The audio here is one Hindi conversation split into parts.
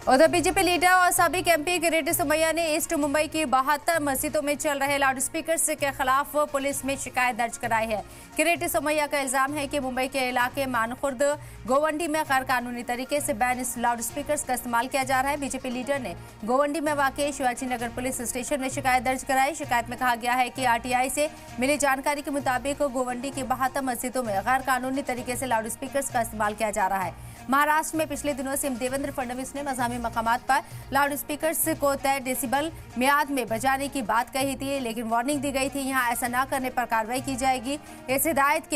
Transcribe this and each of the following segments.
उधर बीजेपी लीडर और साबिक एमपी किरीटी सोमैया ने ईस्ट मुंबई की 72 मस्जिदों में चल रहे लाउडस्पीकर्स के खिलाफ पुलिस में शिकायत दर्ज कराई है। किरीटी सोमैया का इल्जाम है कि मुंबई के इलाके मानखुर्द गोवंडी में गैर कानूनी तरीके से बैन इस लाउडस्पीकर्स का इस्तेमाल किया जा रहा है। बीजेपी लीडर ने गोवंडी में वाकई शिवाजी नगर पुलिस स्टेशन में शिकायत दर्ज कराई। शिकायत में कहा गया है कि आरटीआई से मिली जानकारी के मुताबिक गोवंडी की 72 मस्जिदों में गैर कानूनी तरीके से लाउडस्पीकर्स का इस्तेमाल किया जा रहा है। महाराष्ट्र में पिछले दिनों सीएम देवेंद्र फडणवीस ने मकामी मकामात पर लाउडस्पीकर्स को तय डेसिबल मियाद में बजाने की बात कही थी, लेकिन वार्निंग दी गई थी यहां ऐसा न करने पर कार्रवाई की जाएगी। इस हिदायत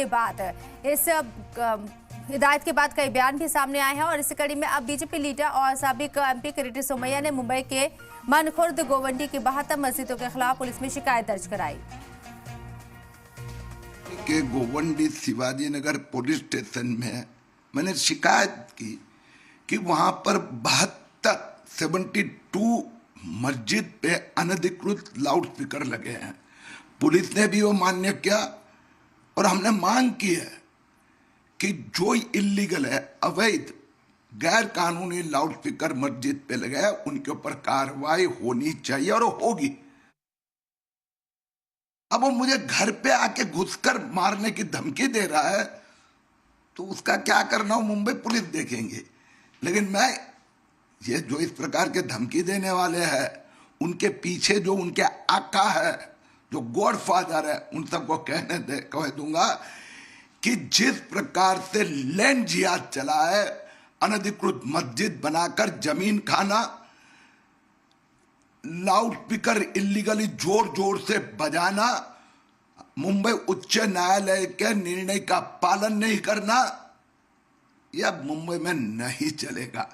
के बाद कई बयान भी सामने आए हैं और इस कड़ी में अब बीजेपी लीडर और साबिक एमपी किरीटी सोमैया ने मुंबई के मानखुर्द गोवंडी की 72 मस्जिदों के खिलाफ पुलिस में शिकायत दर्ज कराई। के गोवंडी शिवाजी नगर पुलिस स्टेशन में मैंने शिकायत की कि वहां पर 72 मस्जिद पे अनधिकृत लाउड स्पीकर लगे हैं। पुलिस ने भी वो मान्य किया और हमने मांग की है कि जो इल्लीगल है, अवैध गैर कानूनी लाउड स्पीकर मस्जिद पे लगे हैं उनके ऊपर कार्रवाई होनी चाहिए और होगी। अब वो मुझे घर पे आके घुसकर मारने की धमकी दे रहा है तो उसका क्या करना हो मुंबई पुलिस देखेंगे। लेकिन मैं ये जो इस प्रकार के धमकी देने वाले हैं उनके पीछे जो उनके आका है, जो गॉडफादर है, उन सबको कह दूंगा कि जिस प्रकार से लैंड जिहाद चला है, अनधिकृत मस्जिद बनाकर जमीन खाना, लाउड स्पीकर इल्लीगली जोर जोर से बजाना, मुंबई उच्च न्यायालय के निर्णय का पालन नहीं करना, यह मुंबई में नहीं चलेगा।